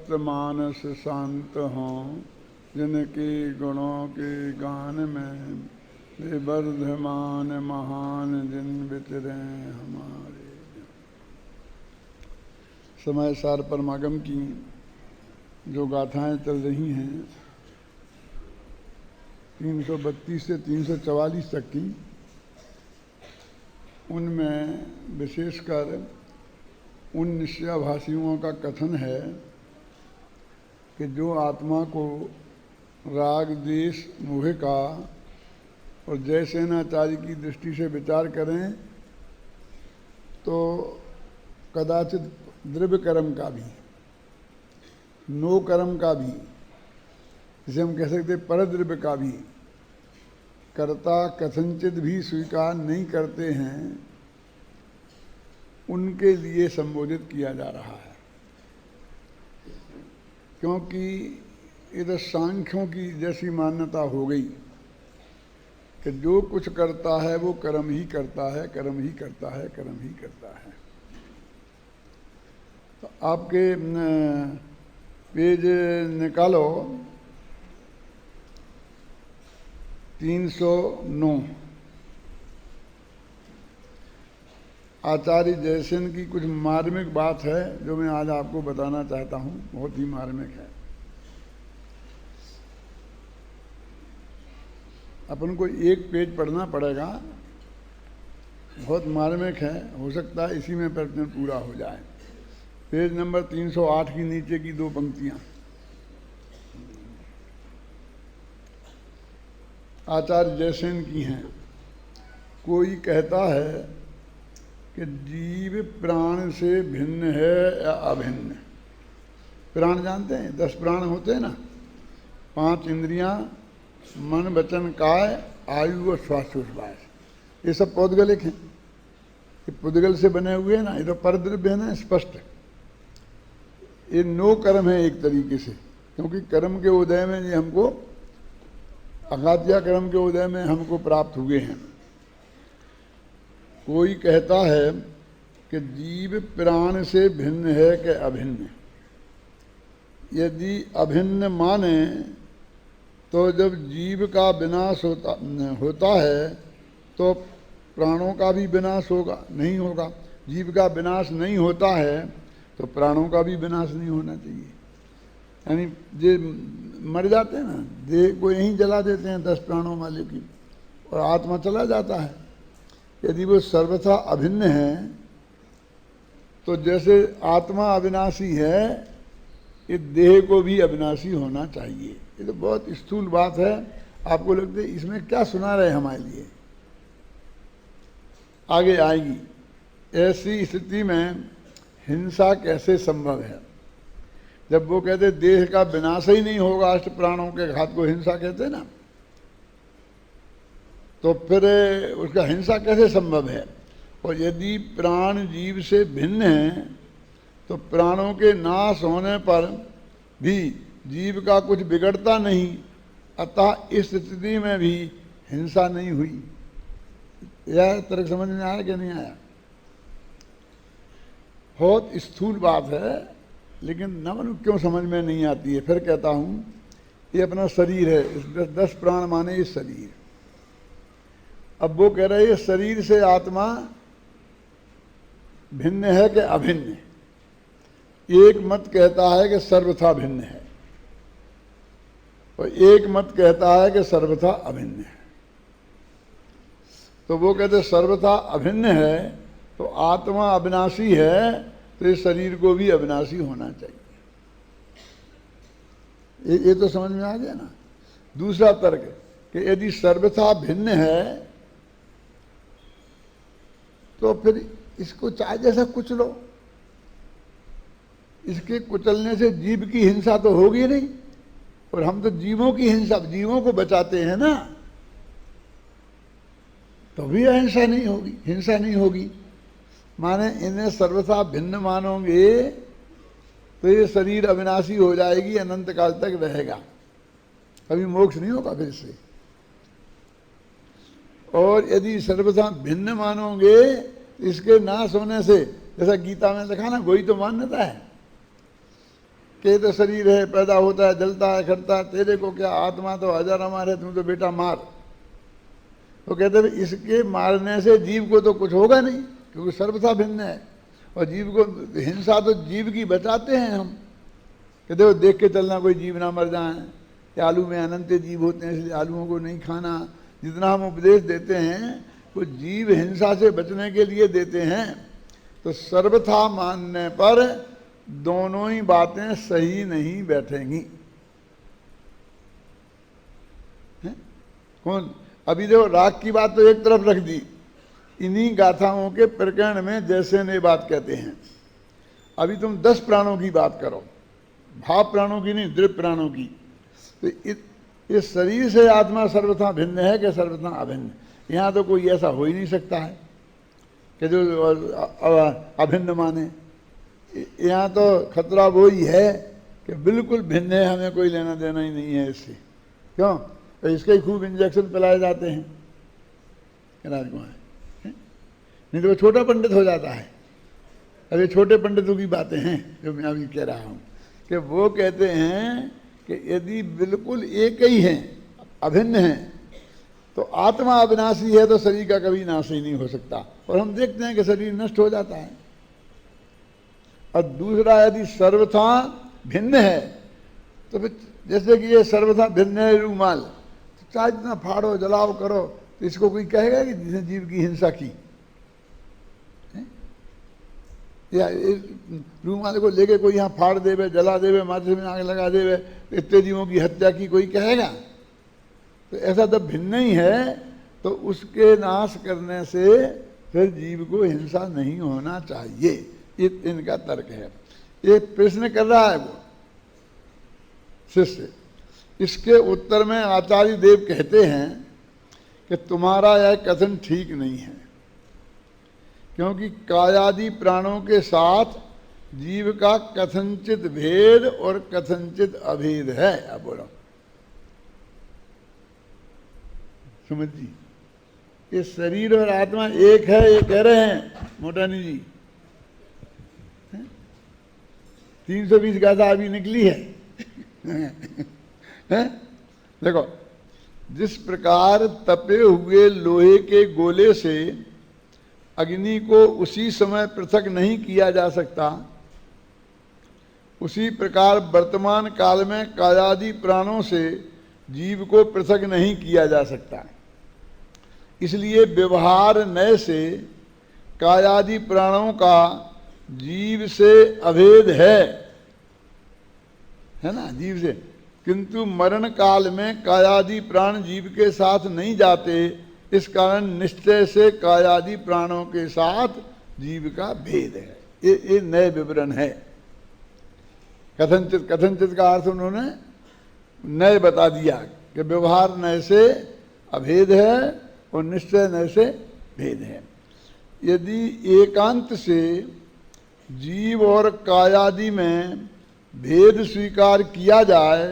तप्त मानस शांत हों, जिनके गुणों के गान में वे वर्धमान महान दिन विचरें हमारे। समय सार परमागम की जो गाथाएं चल रही हैं 332 से 344 तक की, उनमें विशेषकर उन निश्चयाभाषियों का कथन है कि जो आत्मा को राग द्वेष मोह का और जयसेनाचार्य की दृष्टि से विचार करें तो कदाचित द्रव्य कर्म का भी, नो कर्म का भी, जिसे हम कह सकते परद्रव्य का भी कर्ता कथनचित भी स्वीकार नहीं करते हैं, उनके लिए संबोधित किया जा रहा है। क्योंकि इधर सांख्यों की जैसी मान्यता हो गई कि जो कुछ करता है वो कर्म ही करता है, कर्म ही करता है, कर्म ही करता है। तो आपके पेज निकालो 309। आचार्य जयसेन की कुछ मार्मिक बात है जो मैं आज आपको बताना चाहता हूँ, बहुत ही मार्मिक है। अपन को एक पेज पढ़ना पड़ेगा, बहुत मार्मिक है, हो सकता है इसी में प्रश्न पूरा हो जाए। पेज नंबर 308 की नीचे की दो पंक्तियां। आचार्य जयसेन की हैं। कोई कहता है कि जीव प्राण से भिन्न है या अभिन्न। प्राण जानते हैं, 10 प्राण होते हैं ना, 5 इंद्रियां, मन वचन काय, आयु और श्वासोच्छ्वास, ये सब पौद्गलिक हैं। ये पुद्गल से बने हुए हैं ना, ये तो परद्रव्य है ना, स्पष्ट। ये नो कर्म है एक तरीके से, क्योंकि कर्म के उदय में ये हमको, अघात्या कर्म के उदय में हमको प्राप्त हुए हैं। कोई कहता है कि जीव प्राण से भिन्न है कि अभिन्न। यदि अभिन्न माने तो जब जीव का विनाश होता है तो प्राणों का भी विनाश होगा? नहीं होगा। जीव का विनाश नहीं होता है तो प्राणों का भी विनाश नहीं होना चाहिए। यानी जे मर जाते हैं ना, देह को यहीं जला देते हैं 10 प्राणों वाले की, और आत्मा चला जाता है। यदि वो सर्वथा अभिन्न है तो जैसे आत्मा अविनाशी है, ये देह को भी अविनाशी होना चाहिए। ये तो बहुत स्थूल बात है। आपको लगता है इसमें क्या सुना रहे हमारे लिए, आगे आएगी। ऐसी स्थिति में हिंसा कैसे संभव है? जब वो कहते देह का विनाश ही नहीं होगा, अष्ट प्राणों के घात को हिंसा कहते ना, तो फिर उसका हिंसा कैसे संभव है? और यदि प्राण जीव से भिन्न हैं तो प्राणों के नाश होने पर भी जीव का कुछ बिगड़ता नहीं, अतः इस स्थिति में भी हिंसा नहीं हुई। यह तर्क समझ में आया कि नहीं आया? बहुत स्थूल बात है, लेकिन नमन क्यों समझ में नहीं आती है? फिर कहता हूं, ये अपना शरीर है, इस 10 प्राण माने ये शरीर। अब वो कह रहे हैं शरीर से आत्मा भिन्न है कि अभिन्न? एक मत कहता है कि सर्वथा भिन्न है, और एक मत कहता है कि सर्वथा अभिन्न है। तो वो कहते सर्वथा अभिन्न है तो आत्मा अविनाशी है, तो इस शरीर को भी अविनाशी होना चाहिए। ये तो समझ में आ गया ना। दूसरा तर्क कि यदि सर्वथा भिन्न है तो फिर इसको चाहे जैसा कुचलो, इसके कुचलने से जीव की हिंसा तो होगी नहीं, और हम तो जीवों की हिंसा, जीवों को बचाते हैं ना, तो भी अहिंसा नहीं होगी, हिंसा नहीं होगी। माने इन्हें सर्वथा भिन्न मानोगे तो ये शरीर अविनाशी हो जाएगी, अनंत काल तक रहेगा, कभी मोक्ष नहीं होगा फिर से। और यदि सर्वथा भिन्न मानोगे इसके नाश होने से, जैसा गीता में लिखा ना, वही तो मान्यता है कि ये तो शरीर है, पैदा होता है, जलता है, खटता है, तेरे को क्या, आत्मा तो अजर अमर है, तुम तो बेटा मार। तो कहते हैं इसके मारने से जीव को तो कुछ होगा नहीं, क्योंकि सर्वथा भिन्न है। और जीव को हिंसा तो जीव की बचाते हैं हम, कहते हो देख के चलना कोई जीव ना मर जाए, कि आलू में अनंत जीव होते हैं इसलिए आलूओं को नहीं खाना। जितना हम उपदेश देते हैं वो जीव हिंसा से बचने के लिए देते हैं। तो सर्वथा मानने पर दोनों ही बातें सही नहीं बैठेंगी। कौन, अभी देखो राग की बात तो एक तरफ रख दी, इन्हीं गाथाओं के प्रकरण में जैसे ने बात कहते हैं। अभी तुम 10 प्राणों की बात करो, भाव प्राणों की नहीं, दृढ़ प्राणों की। तो इस शरीर से आत्मा सर्वथा भिन्न है कि सर्वथा अभिन्न? यहाँ तो कोई ऐसा हो ही नहीं सकता है कि जो अभिन्न माने। यहाँ तो खतरा वो ही है कि बिल्कुल भिन्न है, हमें कोई लेना देना ही नहीं है इससे। क्यों? तो इसके ही खूब इंजेक्शन पिलाए जाते हैं राजकुमार, नहीं तो वो छोटा पंडित हो जाता है। अरे छोटे पंडितों की बातें हैं जो मैं अभी कह रहा हूँ, कि वो कहते हैं कि यदि बिल्कुल एक ही हैं, अभिन्न हैं, तो आत्मा अविनाशी है तो शरीर का कभी नाश ही नहीं हो सकता। और हम देखते हैं कि शरीर नष्ट हो जाता है। और दूसरा, यदि सर्वथा भिन्न है तो फिर जैसे कि ये सर्वथा भिन्न है रूमाल, तो चाहे जितना फाड़ो जलाओ करो, तो इसको कोई कहेगा कि जिसने जीव की हिंसा की? या रूमाल को लेके कोई यहाँ फाड़ देवे, जला देवे, माचिस में आग लगा देवे, तो इतने जीवों की हत्या की कोई कहेगा? तो ऐसा जब भिन्न ही है तो उसके नाश करने से फिर जीव को हिंसा नहीं होना चाहिए। ये इनका तर्क है। ये प्रश्न कर रहा है वो शिष्य। इसके उत्तर में आचार्य देव कहते हैं कि तुम्हारा यह कथन ठीक नहीं है, क्योंकि कायादि प्राणों के साथ जीव का कथनचित भेद और कथनचित अभेद है। अब बोलो समझ जी, ये शरीर और आत्मा एक है, ये कह रहे हैं मोटानी जी। 320 गाथा अभी निकली है। देखो, जिस प्रकार तपे हुए लोहे के गोले से अग्नि को उसी समय पृथक नहीं किया जा सकता, उसी प्रकार वर्तमान काल में कायादि प्राणों से जीव को पृथक नहीं किया जा सकता। इसलिए व्यवहार नय से कायादि प्राणों का जीव से अभेद है ना, जीव से। किंतु मरण काल में कायादि प्राण जीव के साथ नहीं जाते, इस कारण निश्चय से कायादि प्राणों के साथ जीव का भेद है। ये नए विवरण है। कथनचित, कथनचित का अर्थ उन्होंने नए बता दिया कि व्यवहार नय से अभेद है और निश्चय नय से भेद है। यदि एकांत से जीव और कायादि में भेद स्वीकार किया जाए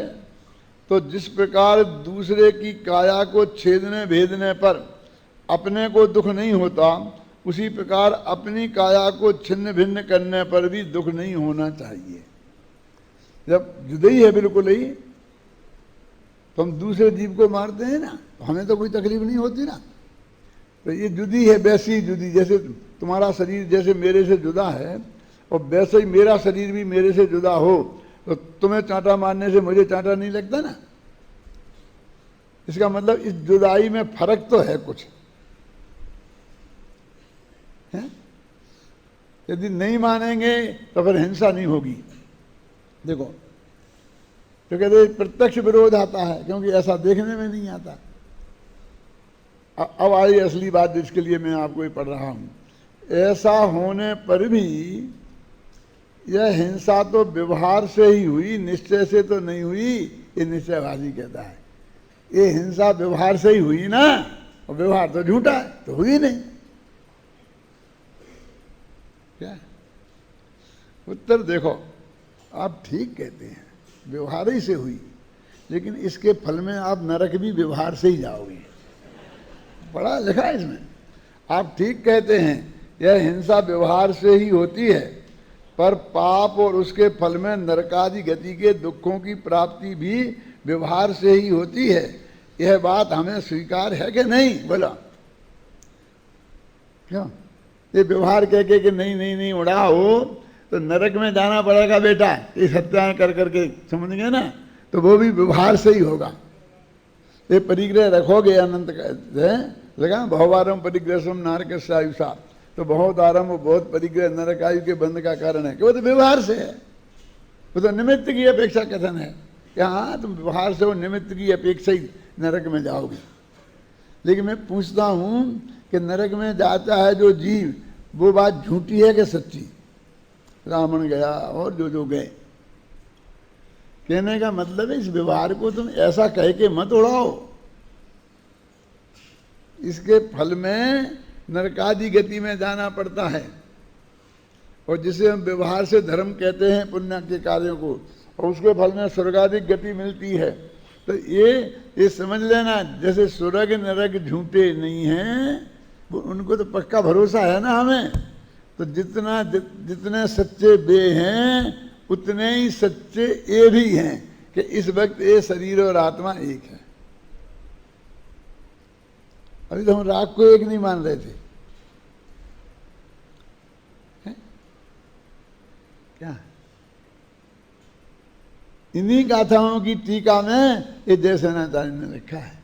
तो जिस प्रकार दूसरे की काया को छेदने भेदने पर अपने को दुख नहीं होता, उसी प्रकार अपनी काया को छिन्न भिन्न करने पर भी दुख नहीं होना चाहिए। जब जुदाई है बिल्कुल ही, तो हम दूसरे जीव को मारते हैं ना, तो हमें तो कोई तकलीफ नहीं होती ना। तो ये जुदी है, वैसी जुदी, जैसे तुम्हारा शरीर जैसे मेरे से जुदा है और वैसे ही मेरा शरीर भी मेरे से जुदा हो, तो तुम्हें चांटा मारने से मुझे चांटा नहीं लगता ना। इसका मतलब इस जुदाई में फर्क तो है कुछ है? यदि नहीं मानेंगे तो फिर हिंसा नहीं होगी। देखो, तो कहते प्रत्यक्ष विरोध आता है, क्योंकि ऐसा देखने में नहीं आता। अब आई असली बात जिसके लिए मैं आपको ये पढ़ रहा हूं। ऐसा होने पर भी यह हिंसा तो व्यवहार से ही हुई, निश्चय से तो नहीं हुई, ये निश्चयवादी कहता है। ये हिंसा व्यवहार से ही हुई ना, और व्यवहार तो झूठा है, तो हुई नहीं। क्या उत्तर देखो, आप ठीक कहते हैं, व्यवहार ही से हुई, लेकिन इसके फल में आप नरक भी व्यवहार से ही जाओगे। पढ़ा लिखा है इसमें। आप ठीक कहते हैं, यह हिंसा व्यवहार से ही होती है, पर पाप और उसके फल में नरकादि गति के दुखों की प्राप्ति भी व्यवहार से ही होती है। यह बात हमें स्वीकार है कि नहीं? बोला क्यों? ये व्यवहार कह के कि नहीं नहीं नहीं उड़ाओ तो नरक में जाना पड़ेगा बेटा, ये सत्यान कर करके समझ गए ना, तो वो भी व्यवहार से ही होगा। ये परिग्रह रखोगे अनंत लगा बहुवारम परिग्रहम नारक आयुषा, तो बहुत आरंभ बहुत परिग्रह नरक आयु के बंध का कारण है कि वो तो व्यवहार से है, वो तो निमित्त की अपेक्षा कथन है कि हाँ तुम व्यवहार से वो निमित्त की अपेक्षा ही नरक में जाओगे। लेकिन मैं पूछता हूं कि नरक में जाता है जो जीव, वो बात झूठी है कि सच्ची? रावण गया और जो गए, कहने का मतलब है इस व्यवहार को तुम ऐसा कह के मत उड़ाओ, इसके फल में नरकादि गति में जाना पड़ता है। और जिसे हम व्यवहार से धर्म कहते हैं पुण्य के कार्यों को, और उसके फल में स्वर्गाधिक गति मिलती है, तो ये समझ लेना जैसे स्वर्ग नरक झूठे नहीं हैं, उनको तो पक्का भरोसा है ना हमें। तो जितने सच्चे बे हैं उतने ही सच्चे ये भी हैं कि इस वक्त ये शरीर और आत्मा एक है। अभी तो हम राग को एक नहीं मान रहे थे, क्या? इन्हीं गाथाओं की टीका में ये जयसेनाचार्य ने लिखा है।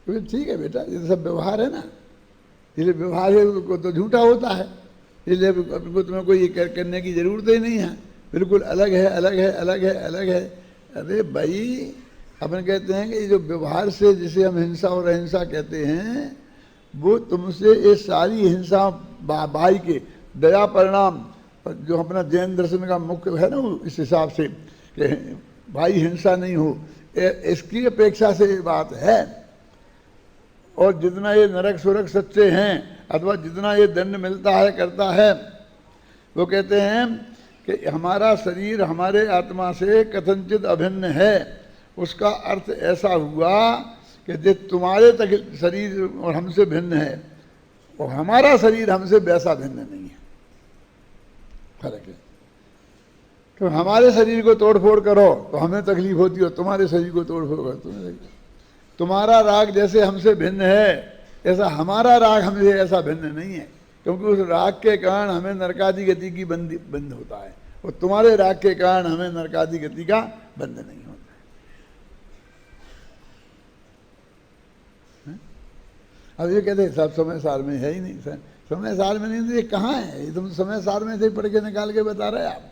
ठीक है बेटा, ये सब व्यवहार है ना, इसलिए व्यवहार है को तो झूठा होता है, इसलिए आपको तुम्हें कोई करने की जरूरत ही नहीं है, बिल्कुल अलग है अलग है अलग है अलग है। अरे भाई अपन कहते हैं कि ये जो व्यवहार से जिसे हम हिंसा और अहिंसा कहते हैं, वो तुमसे ये सारी हिंसा भाई के दया परिणाम जो अपना जैन दर्शन का मुख्य है ना, इस हिसाब से कि भाई हिंसा नहीं हो, इसकी अपेक्षा से ये बात है। और जितना ये नरक सुरक सच्चे हैं अथवा जितना ये दंड मिलता है करता है, वो कहते हैं कि हमारा शरीर हमारे आत्मा से कथनचित अभिन्न है। उसका अर्थ ऐसा हुआ कि जो तुम्हारे तक शरीर और हमसे भिन्न है, और हमारा शरीर हमसे वैसा भिन्न नहीं है, फर्क है। तो हमारे शरीर को तोड़फोड़ करो तो हमें तकलीफ होती है, तुम्हारे शरीर को तोड़फोड़ करो तुम्हें। तुम्हारा राग जैसे हमसे भिन्न है, ऐसा हमारा राग हमसे ऐसा भिन्न नहीं है, क्योंकि उस राग के कारण हमें नरकादि गति की बंध होता है, और तुम्हारे राग के कारण हमें नरकादि गति का बंध नहीं होता है। अब ये कहते सब समय सार में है ही नहीं, समय सार में नहीं, तो ये कहाँ है? ये तुम समय सार में से पढ़ के निकाल के बता रहे आप।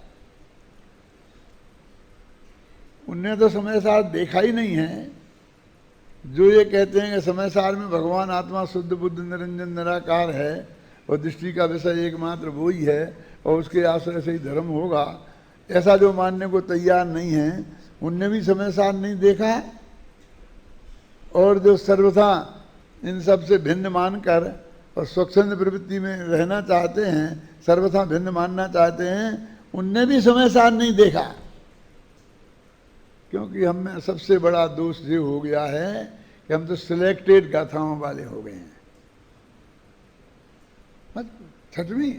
उनने तो समय सार देखा ही नहीं है। जो ये कहते हैं कि समय सार में भगवान आत्मा शुद्ध बुद्ध निरंजन निराकार है और दृष्टि का विषय एकमात्र वो ही है और उसके आश्रय से ही धर्म होगा, ऐसा जो मानने को तैयार नहीं है, उनने भी समय सार नहीं देखा। और जो सर्वथा इन सब से भिन्न मानकर और स्वच्छंद प्रवृत्ति में रहना चाहते हैं, सर्वथा भिन्न मानना चाहते हैं, उनने भी समय सार नहीं देखा। क्योंकि हम में सबसे बड़ा दोष ये हो गया है कि हम तो सिलेक्टेड गाथाओं वाले हो गए हैं। मत छठवीं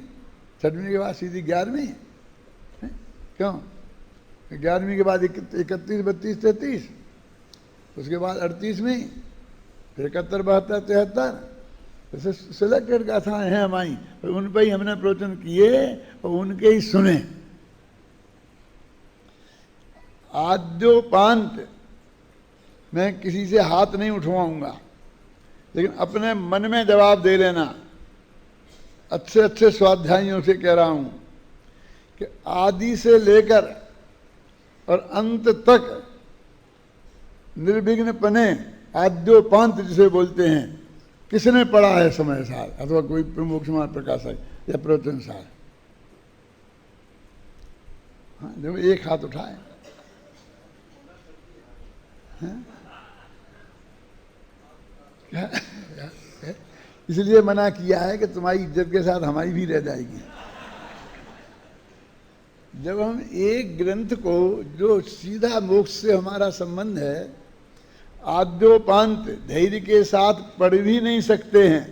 के बाद सीधी 11वीं, क्यों? 11वीं के बाद 31, 32, 33, उसके बाद 38वीं, फिर 71, 72, 73, जैसे सिलेक्टेड गाथाएं हैं हमारी, उन पर ही हमने प्रवचन किए और उनके ही सुने। आद्योपांत मैं किसी से हाथ नहीं उठवाऊंगा, लेकिन अपने मन में जवाब दे लेना। अच्छे अच्छे स्वाध्यायियों से कह रहा हूं कि आदि से लेकर और अंत तक निर्विघ्न पने आद्योपांत जिसे बोलते हैं, किसने पढ़ा है समय सार अथवा कोई प्रमुख समाज प्रकाशक या प्रवचन सार? हाँ, देखो एक हाथ उठाए। इसलिए मना किया है कि तुम्हारी इज्जत के साथ हमारी भी रह जाएगी। जब हम एक ग्रंथ को जो सीधा मोक्ष से हमारा संबंध है, आद्योपांत धैर्य के साथ पढ़ भी नहीं सकते हैं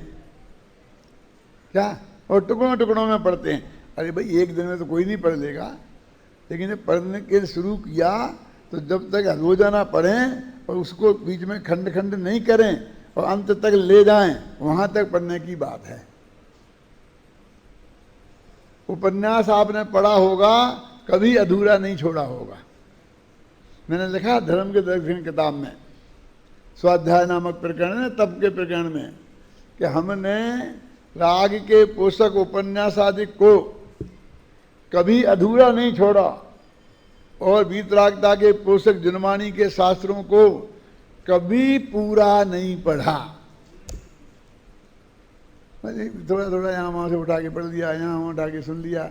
क्या, और टुकड़ों टुकड़ों में पढ़ते हैं। अरे भाई एक दिन में तो कोई नहीं पढ़ लेगा, लेकिन जब पढ़ने के शुरू किया तो जब तक रोजाना पढ़ें और उसको बीच में खंड खंड नहीं करें और अंत तक ले जाएं, वहां तक पढ़ने की बात है। उपन्यास आपने पढ़ा होगा, कभी अधूरा नहीं छोड़ा होगा। मैंने लिखा धर्म के दर्शन किताब में, स्वाध्याय नामक प्रकरण है, तप के प्रकरण में, कि हमने राग के पोषक उपन्यास आदि को कभी अधूरा नहीं छोड़ा और वीतरागता के पोषक जनवाणी के शास्त्रों को कभी पूरा नहीं पढ़ा। थोड़ा थोड़ा यहाँ वहाँ से उठा के पढ़ लिया, यहाँ वहाँ उठा के सुन लिया।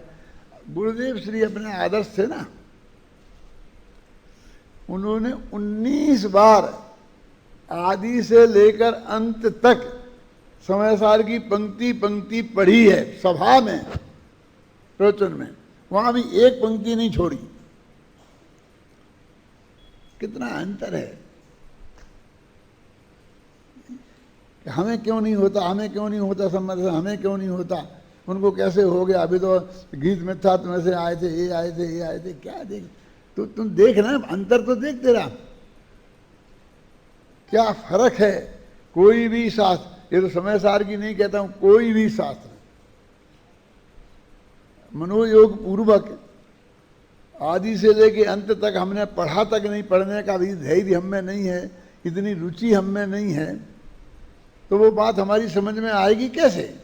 गुरुदेव श्री अपने आदर्श थे ना, उन्होंने 19 बार आदि से लेकर अंत तक समयसार की पंक्ति पंक्ति पढ़ी है सभा में, प्रवचन में, वहां भी एक पंक्ति नहीं छोड़ी। कितना अंतर है। हमें क्यों नहीं होता, हमें क्यों नहीं होता समझ, हमें क्यों नहीं होता, उनको कैसे हो गया, अभी तो गीत में था, तुम ऐसे आए थे, ये आए थे, ये आए थे, क्या देख, तो तुम देख ना, अंतर तो देख तेरा क्या फर्क है। कोई भी शास्त्र, ये तो समय सार की नहीं कहता हूं, कोई भी शास्त्र मनोयोग पूर्वक आदि से लेके अंत तक हमने पढ़ा तक नहीं, पढ़ने का भी धैर्य हम में नहीं है, इतनी रुचि हम में नहीं है, तो वो बात हमारी समझ में आएगी कैसे।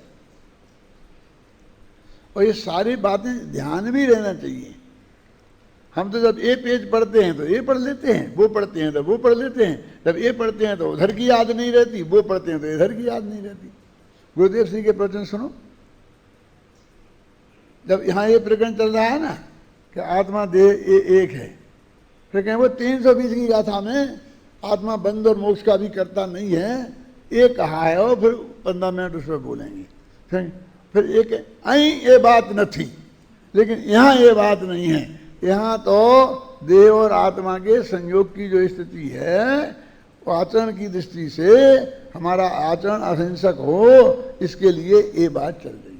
और ये सारी बातें ध्यान भी रहना चाहिए। हम तो जब ये पेज पढ़ते हैं तो ये पढ़ लेते हैं, वो पढ़ते हैं तो वो पढ़ लेते हैं, जब ये पढ़ते हैं तो उधर की याद नहीं रहती, वो पढ़ते हैं तो इधर की याद नहीं रहती। गुरुदेव श्री के प्रवचन सुनो, जब यहाँ ये प्रकरण चल रहा है ना कि आत्मा देह एक है, फिर कहें वो 320 की गाथा में आत्मा बंध और मोक्ष का भी करता नहीं है, ये कहा है, और फिर 15 मिनट उस पर बोलेंगे। फिर एक आई ये बात न थी, लेकिन यहाँ ये बात नहीं है। यहाँ तो देह और आत्मा के संयोग की जो स्थिति है, वो आचरण की दृष्टि से हमारा आचरण अहिंसक हो, इसके लिए ये बात चल रही है।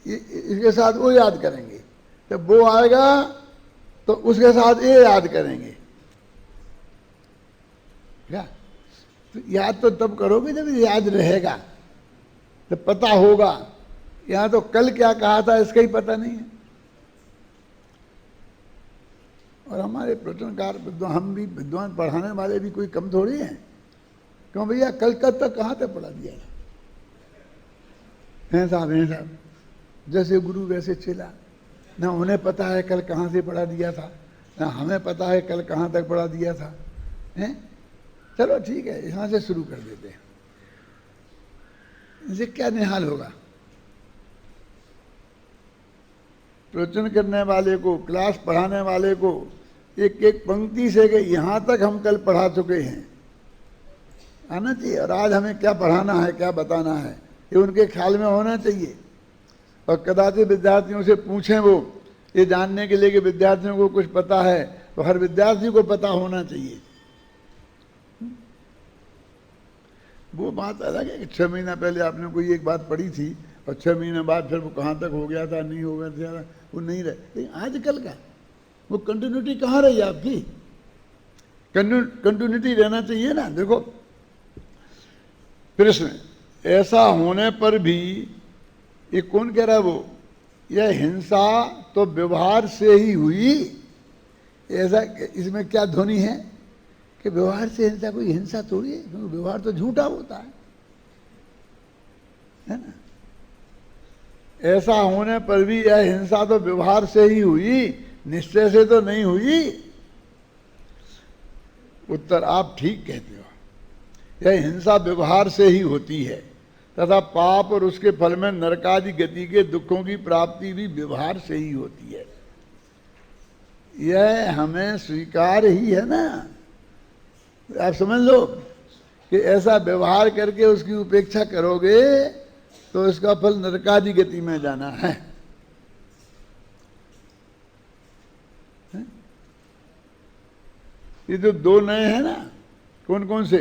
इसके साथ वो याद करेंगे, जब वो आएगा तो उसके साथ ये याद करेंगे। क्या तो याद तो तब करोगे जब याद रहेगा, जब पता होगा। यहाँ तो कल क्या कहा था इसका ही पता नहीं है। और हमारे प्रवचनकार विद्वान, हम भी विद्वान, पढ़ाने वाले भी कोई कम थोड़ी हैं। क्यों भैया, कल तक कहाँ तक पढ़ा दिया है साहब, जैसे गुरु वैसे चला। ना उन्हें पता है कल कहाँ से पढ़ा दिया था, ना हमें पता है कल कहाँ तक पढ़ा दिया था। हैं, चलो ठीक है, यहाँ से शुरू कर देते हैं। इसे क्या निहाल होगा। प्रवचन करने वाले को, क्लास पढ़ाने वाले को एक एक पंक्ति से कि यहाँ तक हम कल पढ़ा चुके हैं आना चाहिए, और आज हमें क्या पढ़ाना है, क्या बताना है, ये उनके ख्याल में होना चाहिए। और कदाचित विद्यार्थियों से पूछें वो ये जानने के लिए कि विद्यार्थियों को कुछ पता है, तो हर विद्यार्थी को पता होना चाहिए। वो बात अलग है कि 6 महीना पहले आपने कोई एक बात पढ़ी थी और 6 महीने बाद फिर वो कहाँ तक हो गया था, नहीं हो गया था, वो नहीं रहे। लेकिन आजकल का वो कंटिन्यूटी कहाँ रही आपकी। कंटिन्यूटी रहना चाहिए ना। देखो प्रश्न, ऐसा होने पर भी ये कौन कह रहा है, वो यह हिंसा तो व्यवहार से ही हुई। ऐसा, इसमें क्या ध्वनि है कि व्यवहार से हिंसा, कोई हिंसा थोड़ी है, क्योंकि व्यवहार तो झूठा होता है ना। ऐसा होने पर भी यह हिंसा तो व्यवहार से ही हुई, निश्चय से तो नहीं हुई। उत्तर, आप ठीक कहते हो। यह हिंसा व्यवहार से ही होती है तथा पाप और उसके फल में नरकादि गति के दुखों की प्राप्ति भी व्यवहार से ही होती है। यह हमें स्वीकार ही है ना। आप समझ लो कि ऐसा व्यवहार करके उसकी उपेक्षा करोगे तो इसका फल नरकादि गति में जाना है। ये जो 2 नए हैं ना, कौन कौन से,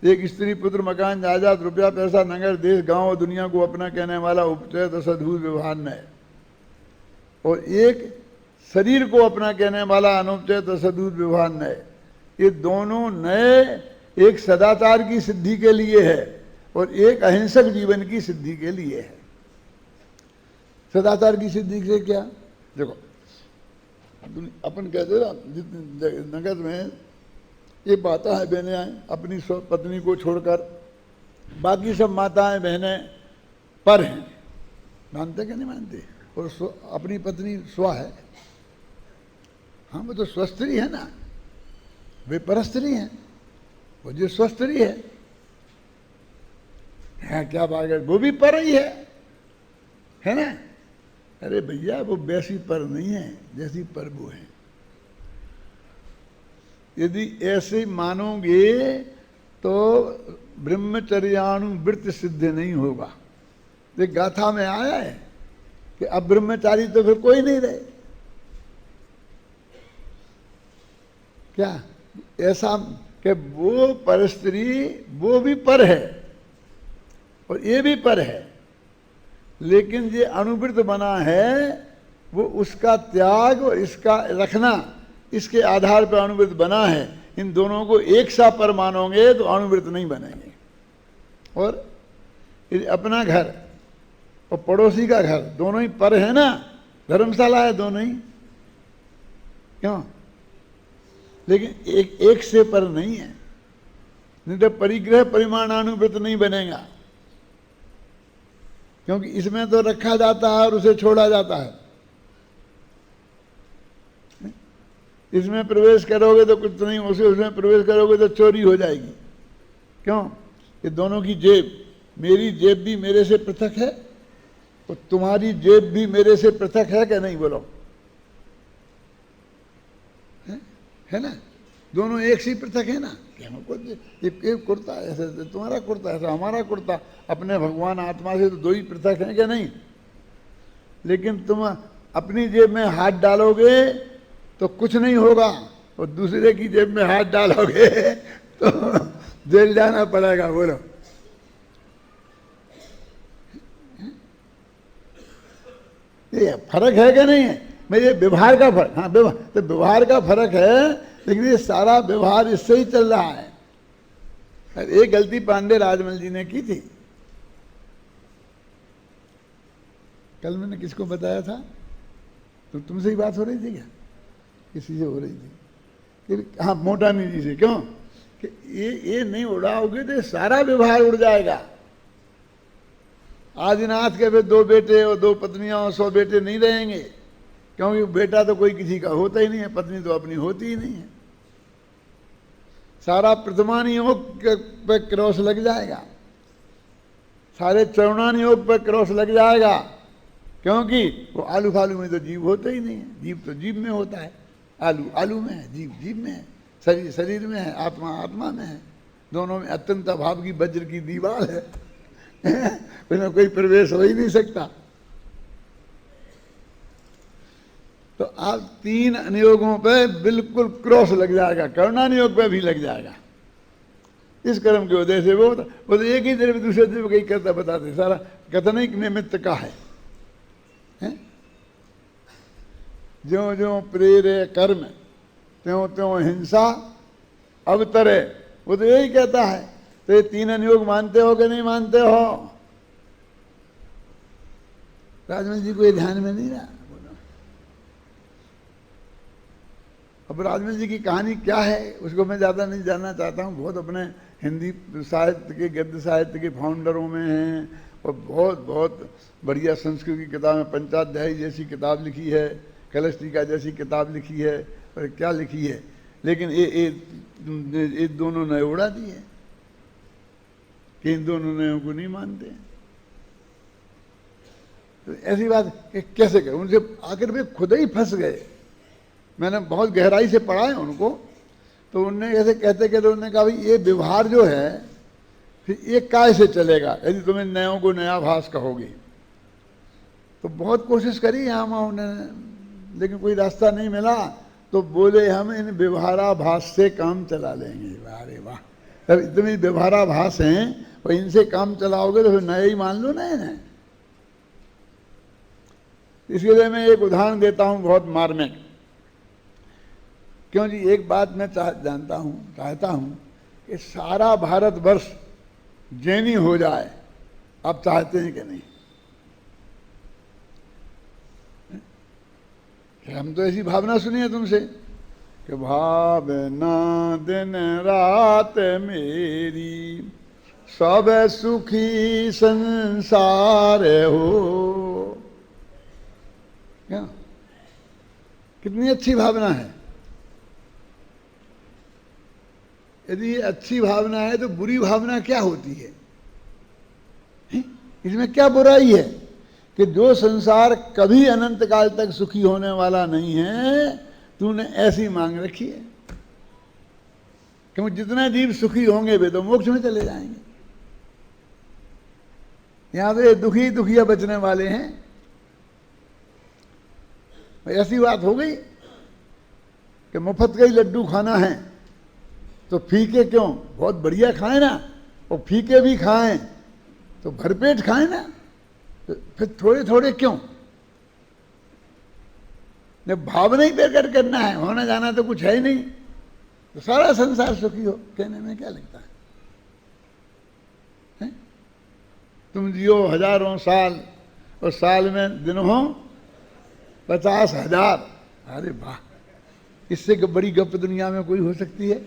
एक स्त्री पुत्र मकान जायदाद रुपया पैसा नगर देश गांव और दुनिया को अपना कहने वाला उपचय तो सद्भुत व्यवहार नय, और एक शरीर को अपना कहने वाला अनुपचय तो सद्भुत व्यवहार नय। ये दोनों नए एक सदाचार की सिद्धि के लिए है और एक अहिंसक जीवन की सिद्धि के लिए है। सदाचार की सिद्धि से क्या, देखो अपन कहते ना नगर में ये माता है बहनें आए अपनी पत्नी को छोड़कर, बाकी सब माताएं बहनें पर हैं, मानते क्या नहीं मानते, और अपनी पत्नी स्व है। हाँ वो तो स्वस्थी है ना, वे परस्त्री हैं, वो जो स्वस्थी है क्या बात है, वो भी पर ही है ना। अरे भैया वो वैसी पर नहीं है जैसी पर वो है। यदि ऐसे मानोगे तो ब्रह्मचर्यानुवृत्त सिद्ध नहीं होगा। ये गाथा में आया है कि अब ब्रह्मचारी तो फिर कोई नहीं रहे। क्या ऐसा कि वो परस्त्री वो भी पर है और ये भी पर है, लेकिन ये अनुवृत्त बना है वो उसका त्याग और इसका रखना, इसके आधार पर अनुवृत्त बना है। इन दोनों को एक सा पर मानोगे तो अनुवृत्त नहीं बनेंगे। और अपना घर और पड़ोसी का घर दोनों ही पर है ना, धर्मशाला है दोनों ही, क्यों, लेकिन एक से पर नहीं है। नहीं तो परिग्रह परिमाणानुवृत्त नहीं बनेगा, क्योंकि इसमें तो रखा जाता है और उसे छोड़ा जाता है। इसमें प्रवेश करोगे तो कुछ नहीं, उसमें प्रवेश करोगे तो चोरी हो जाएगी। क्यों, ये दोनों की जेब, मेरी जेब भी मेरे से पृथक है और तुम्हारी जेब भी मेरे से पृथक है क्या, नहीं बोलो, है ना, दोनों एक सी पृथक है ना। ये कुर्ता ऐसे तुम्हारा कुर्ता ऐसा हमारा कुर्ता, अपने भगवान आत्मा से तो दो ही पृथक हैं क्या, नहीं। लेकिन तुम अपनी जेब में हाथ डालोगे तो कुछ नहीं होगा, और दूसरे की जेब में हाथ डालोगे तो जेल जाना पड़ेगा। बोलो, ये फर्क है क्या नहीं है। मेरे व्यवहार का फर्क, हाँ तो व्यवहार का फर्क है, लेकिन ये सारा व्यवहार इससे ही चल रहा है। एक गलती पांडे राजमल जी ने की थी, कल मैंने किसको बताया था, तो तुमसे ही बात हो रही थी क्या, किसी से हो रही थी कि हाँ मोटानी जी से, क्यों कि ये नहीं उड़ाओगे तो सारा व्यवहार उड़ जाएगा। आदिनाथ के फिर 2 बेटे और 2 पत्नियां और 100 बेटे नहीं रहेंगे, क्योंकि बेटा तो कोई किसी का होता ही नहीं है, पत्नी तो अपनी होती ही नहीं है। सारा प्रथमान योग पे क्रॉस लग जाएगा, सारे चरणान योग पे क्रॉस लग जाएगा, क्योंकि वो आलू फालू में तो जीव होता ही नहीं है। जीव तो जीव में होता है, आलू आलू में है, जीव जीव में है, शरीर शरीर में है, आत्मा आत्मा में है। दोनों में अत्यंत अभाव की वज्र की दीवार है उसमें कोई प्रवेश हो ही नहीं सकता। तो आप 3 अनुयोगों पे बिल्कुल क्रॉस लग जाएगा, करुणानुयोग पे भी लग जाएगा। इस कर्म के उदय से वो तो एक ही द्रव्य दूसरे द्रव्य कहीं करता बताते, सारा कथनिक निमित्त का है। ज्यों ज्यों प्रेरे कर्म त्यों त्यों हिंसा अवतरे, वो तो यही कहता है। तो ये 3 अनुयोग मानते हो कि नहीं मानते हो। राजमल जी को ये ध्यान में नहीं रहा। अब राजमल जी की कहानी क्या है उसको मैं ज़्यादा नहीं जानना चाहता हूँ। बहुत अपने हिंदी साहित्य के, गद्य साहित्य के फाउंडरों में हैं और बहुत बहुत बढ़िया संस्कृत की किताबें, पंचाध्यायी जैसी किताब लिखी है, कलश टीका जैसी किताब लिखी है, और क्या लिखी है। लेकिन ये दोनों ने उड़ा दी है कि इन दोनों नयों को नहीं मानते। तो ऐसी बात कि कैसे करें, उनसे आखिर वे खुद ही फंस गए। मैंने बहुत गहराई से पढ़ा है उनको, तो उनने ऐसे कहते कहते उन्होंने कहा भाई ये व्यवहार जो है फिर ये काय से चलेगा यदि तुम्हें नयों को नया भास कहोगे। तो बहुत कोशिश करी यहाँ उन्होंने, लेकिन कोई रास्ता नहीं मिला। तो बोले हम इन व्यवहाराभास से काम चला लेंगे। अरे वाह, तब इतनी व्यवहाराभास हैं और इनसे काम चलाओगे तो फिर नए ही मान लो नए नए। इसलिए मैं एक उदाहरण देता हूं बहुत मार्मिक। क्यों जी, एक बात मैं चाहता हूं कि सारा भारतवर्ष जैनी हो जाए। आप चाहते हैं कि नहीं? हम तो ऐसी भावना सुनी है तुमसे कि भावना दिन रात मेरी सब सुखी संसार हो। क्या कितनी अच्छी भावना है। यदि ये अच्छी भावना है तो बुरी भावना क्या होती है? इसमें क्या बुराई है कि जो संसार कभी अनंत काल तक सुखी होने वाला नहीं है, तूने ऐसी मांग रखी है। क्योंकि जितने जीव सुखी होंगे वे तो मोक्ष में चले जाएंगे। यहां तो ये दुखी दुखिया बचने वाले हैं। ऐसी बात हो गई कि मुफ्त का ही लड्डू खाना है तो फीके क्यों, बहुत बढ़िया खाएं ना, और फीके भी खाएं तो भरपेट खाएं ना, तो फिर थोड़े थोड़े क्यों? जब भावना ही प्रकट करना है, होना जाना तो कुछ है ही नहीं, तो सारा संसार सुखी हो कहने में क्या लगता है? तुम जियो हजारों साल और साल में दिन हो 50,000। अरे वाह, इससे बड़ी गप दुनिया में कोई हो सकती है?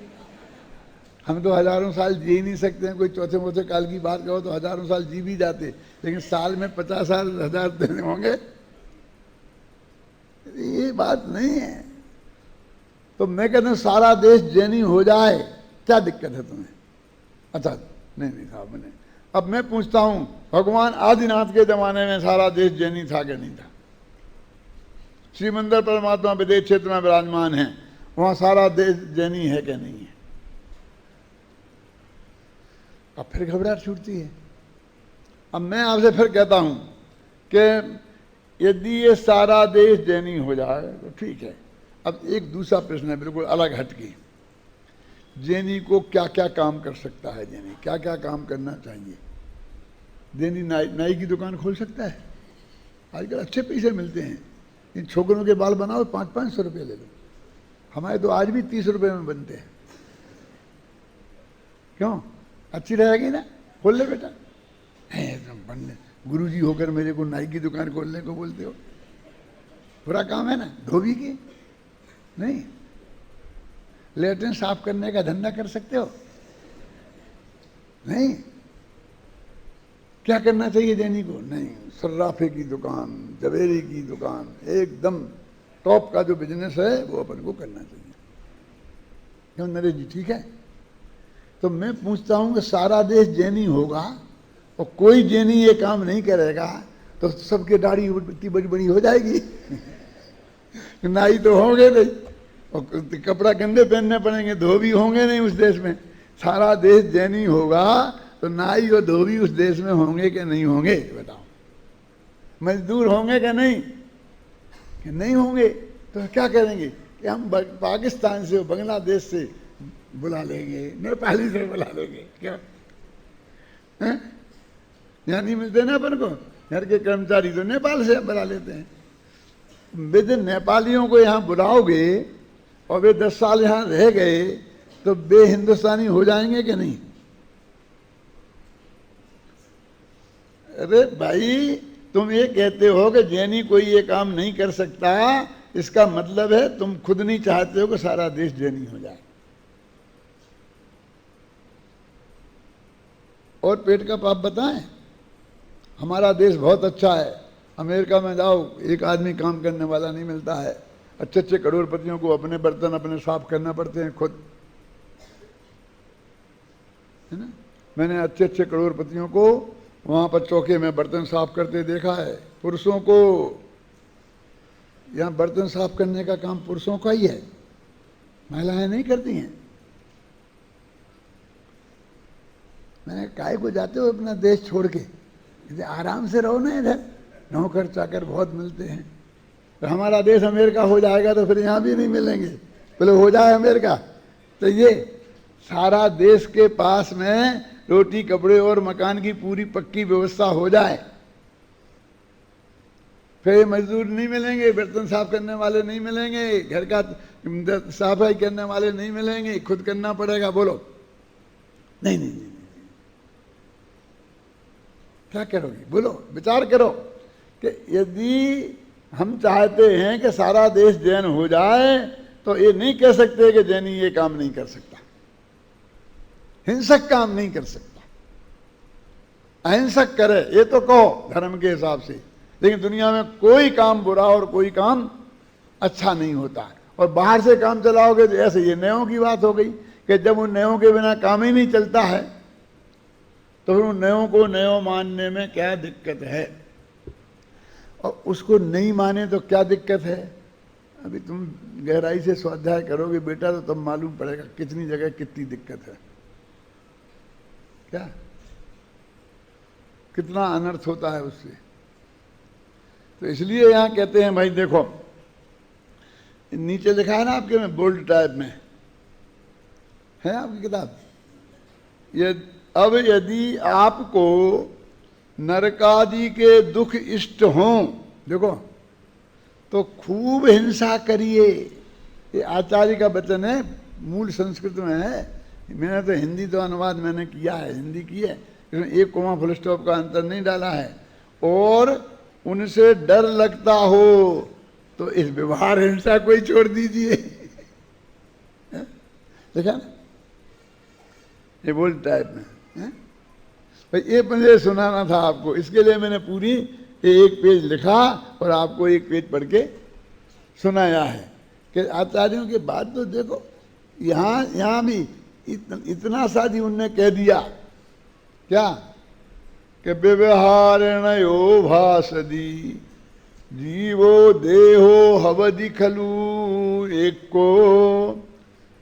हम तो हजारों साल जी नहीं सकते हैं। कोई चौथे चौथे काल की बात कहो तो हजारों साल जी भी जाते, लेकिन साल में 50,000 दिन होंगे, ये बात नहीं है। तो मैं कहता हूं सारा देश जैनी हो जाए, क्या दिक्कत है तुम्हें? अच्छा नहीं साहब, मैंने अब मैं पूछता हूं, भगवान आदिनाथ के जमाने में सारा देश जैनी था कि नहीं था? श्रीमंदर परमात्मा विदेश क्षेत्र में विराजमान है, वहां सारा देश जैनी है कि नहीं है? अब फिर घबराहट छूटती है। अब मैं आपसे फिर कहता हूं कि यदि ये सारा देश जैनी हो जाए तो ठीक है। अब एक दूसरा प्रश्न है बिल्कुल अलग हटके, जैनी को क्या क्या काम कर सकता है? जैनी क्या क्या काम करना चाहिए? जैनी नाई की दुकान खोल सकता है। आजकल अच्छे पैसे मिलते हैं। इन छोकरों के बाल बनाओ 500-500 रुपये ले लो। हमारे तो आज भी 30 रुपये में बनते हैं। क्यों? अच्छी रहेगी ना, खोल ले बेटा। बनने गुरुजी होकर मेरे को नाई की दुकान खोलने को बोलते हो? बुरा काम है ना? धोबी की नहीं, लेटरिन साफ करने का धंधा कर सकते हो? नहीं। क्या करना चाहिए जैनी को? नहीं, सर्राफे की दुकान, जवेरी की दुकान, एकदम टॉप का जो बिजनेस है वो अपन को करना चाहिए। क्यों नरेश जी, ठीक है? तो मैं पूछता हूं कि सारा देश जैनी होगा और कोई जैनी ये काम नहीं करेगा तो सबके दाढ़ी इतनी बड़ी बड़ी हो जाएगी। नाई तो होंगे नहीं और कपड़ा गंदे पहनने पड़ेंगे, धोबी होंगे नहीं उस देश में। सारा देश जैनी होगा तो नाई और धोबी उस देश में होंगे कि नहीं होंगे? बताओ। मजदूर होंगे कि नहीं? कि नहीं होंगे। तो क्या करेंगे कि हम पाकिस्तान से, बांग्लादेश से बुला लेंगे, नेपाली से बुला लेंगे। क्या यहाँ नहीं मिलते ना अपन को? घर के कर्मचारी तो नेपाल से बुला लेते हैं। वे नेपालियों को यहाँ बुलाओगे और वे 10 साल यहाँ रह गए तो वे हिंदुस्तानी हो जाएंगे कि नहीं? अरे भाई, तुम ये कहते हो कि जैनी कोई ये काम नहीं कर सकता, इसका मतलब है तुम खुद नहीं चाहते हो कि सारा देश जैनी हो जाए। और पेट का पाप बताएं, हमारा देश बहुत अच्छा है। अमेरिका में जाओ, एक आदमी काम करने वाला नहीं मिलता है। अच्छे अच्छे करोड़पतियों को अपने बर्तन अपने साफ करना पड़ते हैं खुद, है ना? मैंने अच्छे अच्छे करोड़पतियों को वहाँ पर चौके में बर्तन साफ करते देखा है। पुरुषों को यहाँ बर्तन साफ करने का काम पुरुषों का ही है, महिलाएं नहीं करती हैं। मैंने काय को जाते हो अपना देश छोड़ के, इधर आराम से रहो ना, इधर नौकर चाकर बहुत मिलते हैं। तो हमारा देश अमेरिका हो जाएगा तो फिर यहाँ भी नहीं मिलेंगे। बोले हो जाए अमेरिका तो ये सारा देश के पास में रोटी कपड़े और मकान की पूरी पक्की व्यवस्था हो जाए, फिर मजदूर नहीं मिलेंगे, बर्तन साफ करने वाले नहीं मिलेंगे, घर का सफाई करने वाले नहीं मिलेंगे, खुद करना पड़ेगा। बोलो नहीं नहीं नहीं, क्या करोगे? बोलो, विचार करो कि यदि हम चाहते हैं कि सारा देश जैन हो जाए तो ये नहीं कह सकते कि जैनी ये काम नहीं कर सकता, हिंसक काम नहीं कर सकता, अहिंसक करे ये तो कहो धर्म के हिसाब से। लेकिन दुनिया में कोई काम बुरा और कोई काम अच्छा नहीं होता। और बाहर से काम चलाओगे तो ऐसे ये न्यायों की बात हो गई कि जब उन न्यायों के बिना काम ही नहीं चलता है तो फिर उन न्यायों को न्याय मानने में क्या दिक्कत है? और उसको नहीं माने तो क्या दिक्कत है? अभी तुम गहराई से स्वाध्याय करोगे बेटा तो तब मालूम पड़ेगा कितनी जगह कितनी दिक्कत है, क्या कितना अनर्थ होता है उससे। तो इसलिए यहां कहते हैं भाई देखो, नीचे लिखा है ना आपके में बोल्ड टाइप में है आपकी किताब, ये अब यदि आपको नरकादि के दुख इष्ट हों, देखो, तो खूब हिंसा करिए। ये आचार्य का वचन है, मूल संस्कृत में है, मैंने तो हिंदी तो अनुवाद मैंने किया है, हिंदी की है, इसमें एक कोमा फुल स्टॉप का अंतर नहीं डाला है। और उनसे डर लगता हो तो इस व्यवहार हिंसा को ही छोड़ दीजिए। देखा ना, ये बोल टाइप में है? भाई ये मुझे सुनाना था आपको, इसके लिए मैंने पूरी एक पेज लिखा और आपको एक पेज पढ़ के सुनाया है कि आचार्यों की बात तो देखो, यहाँ भी इतना शादी उनने कह दिया क्या कि व्यवहारणयो भासदी जीवो देहो हवदि खलु एको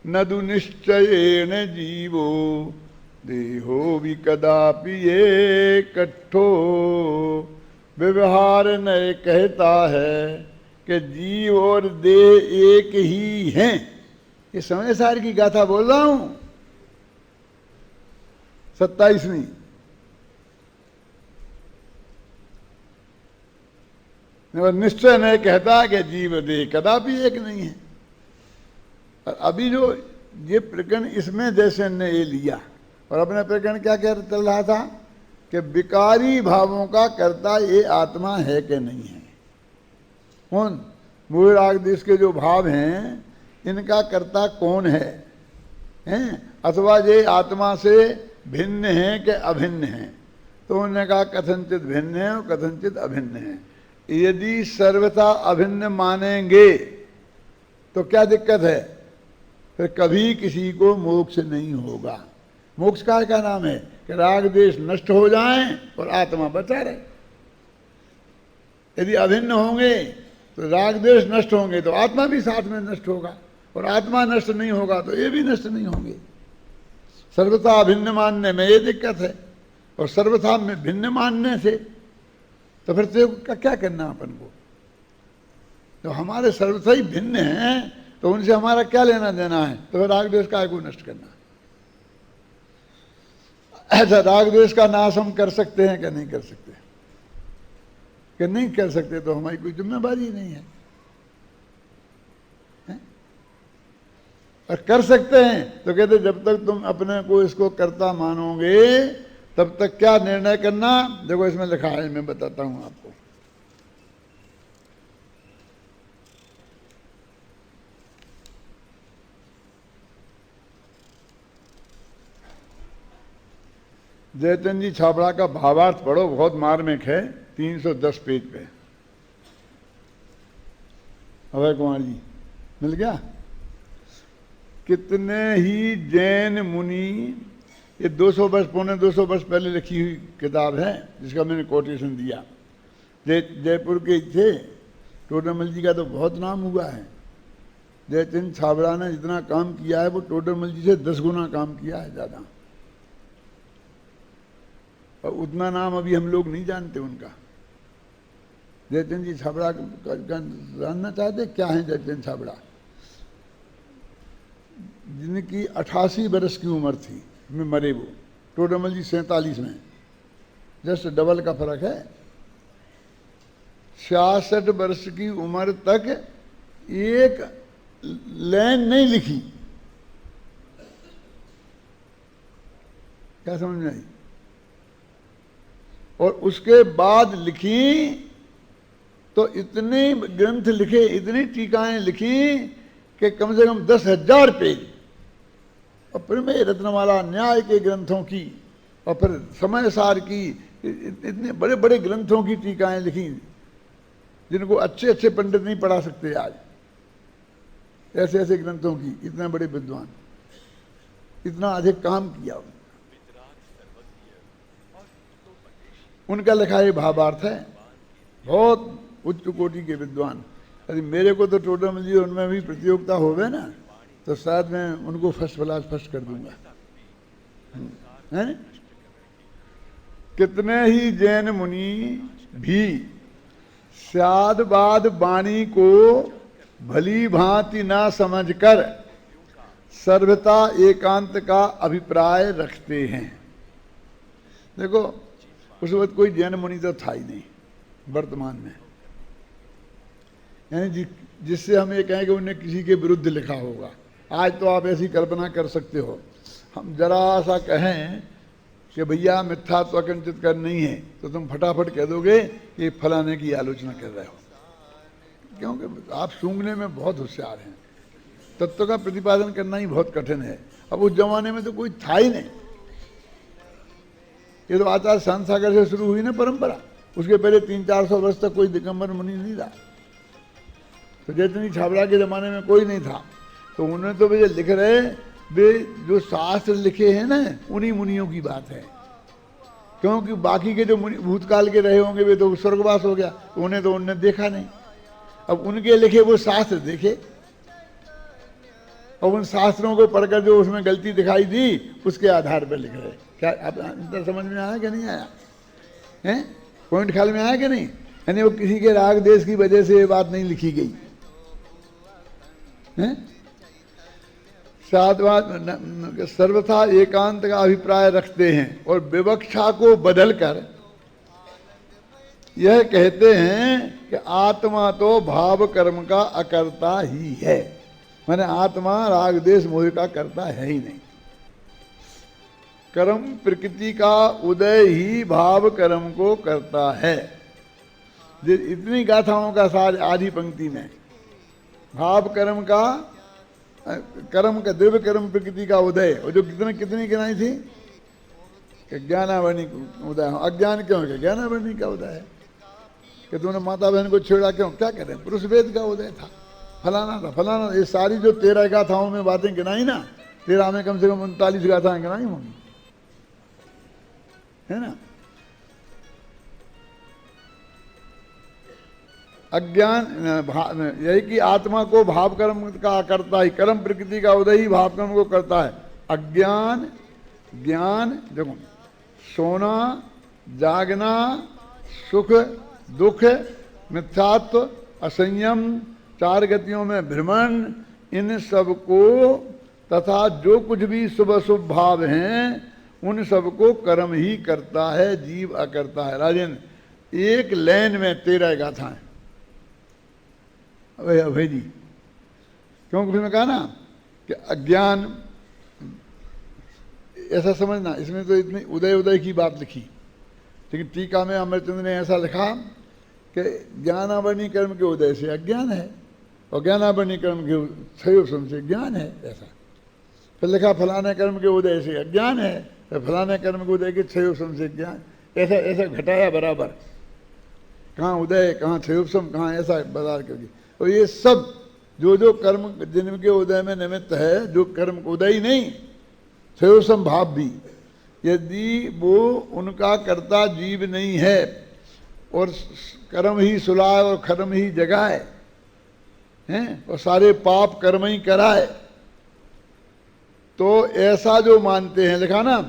नदु निश्चयेन जीवो देहो भी कदापि ये कट्ठो। व्यवहार नय कहता है कि जीव और देह एक ही हैं। ये समय सार की गाथा बोल रहा हूं, 27वीं। और निश्चय नहीं कहता कि जीव देह कदापि एक नहीं है। और अभी जो ये प्रकरण इसमें जैसे ने ये लिया, और अपना प्रकरण क्या कह चल रहा था कि विकारी भावों का कर्ता ये आत्मा है कि नहीं है। कौन? मोह राग देश के जो भाव हैं इनका कर्ता कौन है, हैं? अथवा ये आत्मा से भिन्न है कि अभिन्न है? तो उन्होंने कहा कथनचित भिन्न है और कथनचित अभिन्न है। यदि सर्वथा अभिन्न मानेंगे तो क्या दिक्कत है? फिर कभी किसी को मोक्ष नहीं होगा। मोक्ष का क्या नाम है कि राग देश नष्ट हो जाएं और आत्मा बचा रहे। यदि अभिन्न होंगे तो राग देश नष्ट होंगे तो आत्मा भी साथ में नष्ट होगा, और आत्मा नष्ट नहीं होगा तो ये भी नष्ट नहीं होंगे। सर्वथा अभिन्न मानने में ये दिक्कत है, और सर्वथा में भिन्न मानने से तो फिर तो क्या करना अपन को? तो हमारे सर्वथा ही भिन्न हैं तो उनसे हमारा क्या लेना देना है? तो फिर राग द्वेष का को नष्ट करना। ऐसा राग द्वेष का नाश हम कर सकते हैं कि नहीं कर सकते? कि नहीं कर सकते तो हमारी कोई जिम्मेदारी नहीं है, और कर सकते हैं तो कहते जब तक तुम अपने को इसको कर्ता मानोगे तब तक क्या निर्णय करना। देखो इसमें लिखा है, मैं बताता हूं आपको। जयचंद जी छाबड़ा का भावार्थ पढ़ो, बहुत मार्मिक है, 310 पेज पे। अभय कुमार जी मिल गया? कितने ही जैन मुनि, ये 200 वर्ष पौने 200 वर्ष पहले लिखी हुई किताब है जिसका मैंने कोटेशन दिया। जयपुर के थे, टोडरमल जी का तो बहुत नाम हुआ है। जयचंद छाबड़ा ने जितना काम किया है वो टोडरमल जी से 10 गुना काम किया है ज़्यादा, और उतना नाम अभी हम लोग नहीं जानते उनका। जयचंद जी छाबड़ा का जानना चाहते क्या है? जयचंद छाबड़ा जिनकी 88 बरस की उम्र थी में मरे वो, टोडरमल जी 47 में, जस्ट डबल का फर्क है। 66 वर्ष की उम्र तक एक लाइन नहीं लिखी। क्या समझ में आई? और उसके बाद लिखी तो इतने ग्रंथ लिखे, इतनी टीकाएं लिखी कि कम से कम 10,000 पेज, और फिर में रत्नमाला न्याय के ग्रंथों की, और फिर समय सार की, इतने बड़े बड़े ग्रंथों की टीकाएं लिखी जिनको अच्छे अच्छे पंडित नहीं पढ़ा सकते आज। ऐसे ऐसे ग्रंथों की, इतने बड़े विद्वान, इतना अधिक काम किया। उनका लिखा ये भावार्थ है, बहुत उच्च कोटि के विद्वान। अरे मेरे को तो टोडरमल जी उनमें भी प्रतियोगिता होवे ना, तो शायद मैं उनको फर्स्ट क्लास फर्स्ट कर दूंगा, है? कितने ही जैन मुनि भी स्याद बाद वाणी को भली भांति ना समझकर सर्वथा एकांत का अभिप्राय रखते हैं। देखो उस वक्त कोई जैन मुनि तो था ही नहीं वर्तमान में, यानी जिससे हम ये कहें कि उन्हें किसी के विरुद्ध लिखा होगा। आज तो आप ऐसी कल्पना कर सकते हो, हम जरा सा कहें कि भैया मिथ्या तो अकिंचित कर नहीं है, तो तुम फटाफट कह दोगे कि फलाने की आलोचना कर रहे हो, क्योंकि आप सूंघने में बहुत होशियार हैं। तत्व का प्रतिपादन करना ही बहुत कठिन है। अब उस जमाने में तो कोई था ही नहीं, ये तो आचार्य शांत सागर से शुरू हुई ना परंपरा, उसके पहले 300-400 वर्ष तक कोई दिगंबर मुनि नहीं था। तो जैतनी छाबड़ा के जमाने में कोई नहीं था, तो उन्होंने तो वे लिख रहे, वे जो शास्त्र लिखे हैं ना, उन्हीं मुनियों की बात है। क्योंकि बाकी के जो मुनि भूतकाल के रहे होंगे वे तो स्वर्गवास हो गया, उन्हें तो उन्होंने देखा नहीं। अब उनके लिखे वो शास्त्र देखे, और उन शास्त्रों को पढ़कर जो उसमें गलती दिखाई दी उसके आधार पर लिख रहे। क्या आप अंतर समझ में आया कि नहीं आया? हैं? पॉइंट ख्याल में आया कि नहीं? यानी वो किसी के राग देश की वजह से ये बात नहीं लिखी गई है। सर्वथा एकांत का अभिप्राय रखते हैं और विवक्षा को बदलकर यह कहते हैं कि आत्मा तो भाव कर्म का अकर्ता ही है, माने आत्मा राग देश मोह का करता है ही नहीं। कर्म प्रकृति का उदय ही भाव कर्म को करता है। इतनी गाथाओं का सार आधी पंक्ति में, भाव कर्म का, कर्म का द्रव्य कर्म प्रकृति का उदय, और जो कितनी गिनाई थी कि ज्ञानावरणी उदय। अज्ञान क्यों है? ज्ञानावरणी का उदय है कि तुमने माता बहन को छेड़ा क्यों? क्या करें? पुरुष वेद का उदय था, फलाना था, फलाना। ये सारी जो 13 गाथाओं में बातें गिनाई ना, 13 में कम से कम 39 गाथाएं गिनाई होंगी, है ना। अज्ञान यही कि आत्मा को भाव कर्म का करता ही, कर्म प्रकृति का उदय ही भाव कर्म को करता है। अज्ञान, ज्ञान, देखो सोना, जागना, सुख दुख, मिथ्यात्व, असंयम, 4 गतियों में भ्रमण, इन सब को तथा जो कुछ भी शुभ अशुभ भाव हैं उन सब को कर्म ही करता है, जीव अकर्ता है। राजन, एक लाइन में 13 गाथाएं अभय जी, क्योंकि मैं कहा ना कि अज्ञान, ऐसा समझना, इसमें तो इतनी उदय उदय की बात लिखी, लेकिन टीका में अमरचंद्र ने ऐसा लिखा कि ज्ञानावरणी कर्म के उदय से अज्ञान है, और ज्ञानावरणी कर्म के क्षयोपशम से ज्ञान है। ऐसा फिर लिखा फलाने कर्म के उदय से अज्ञान है, फिर फलाने कर्म के उदय के क्षयोपशम से ज्ञान। ऐसा ऐसा घटाया बराबर, कहाँ उदय कहाँ क्षयोपशम कहाँ ऐसा बराबर करके। और ये सब जो जो कर्म जिनके उदय में निमित्त है, जो कर्म उदय नहीं क्षयोपशम भाव भी, यदि वो उनका कर्ता जीव नहीं है और कर्म ही सुलाए और कर्म ही जगाए हैं और सारे पाप कर्म ही कराए, तो ऐसा जो मानते हैं, लिखा ना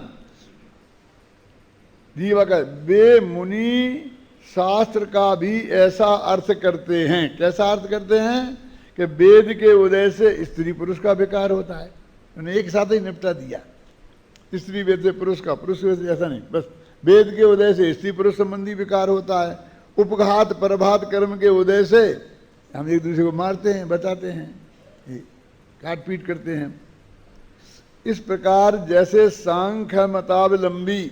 जीवा का, वे मुनि शास्त्र का भी ऐसा अर्थ करते हैं। कैसा अर्थ करते हैं कि वेद के उदय से स्त्री पुरुष का विकार होता है। उन्हें एक साथ ही निपटा दिया। स्त्री वेद से पुरुष का, पुरुष वेद से ऐसा नहीं, बस वेद के उदय से स्त्री पुरुष संबंधी विकार होता है। उपघात परभात कर्म के उदय से हम एक दूसरे को मारते हैं, बचाते हैं, काट पीट करते हैं। इस प्रकार जैसे सांख्य मतावलंबी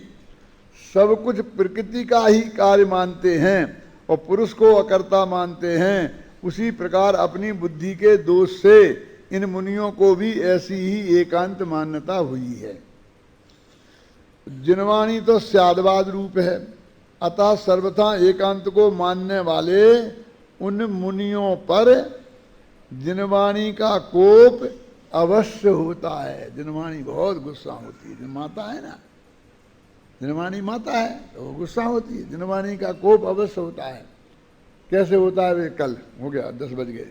सब कुछ प्रकृति का ही कार्य मानते हैं और पुरुष को अकर्ता मानते हैं, उसी प्रकार अपनी बुद्धि के दोष से इन मुनियों को भी ऐसी ही एकांत मान्यता हुई है। जिनवाणी तो स्यादवाद रूप है, अतः सर्वथा एकांत को मानने वाले उन मुनियों पर जिनवाणी का कोप अवश्य होता है। जिनवाणी बहुत गुस्सा होती है, माता है ना, जिनवाणी माता है तो वो गुस्सा होती है, जिनवाणी का कोप अवश्य होता है। कैसे होता है वे कल हो गया, 10 बज गए।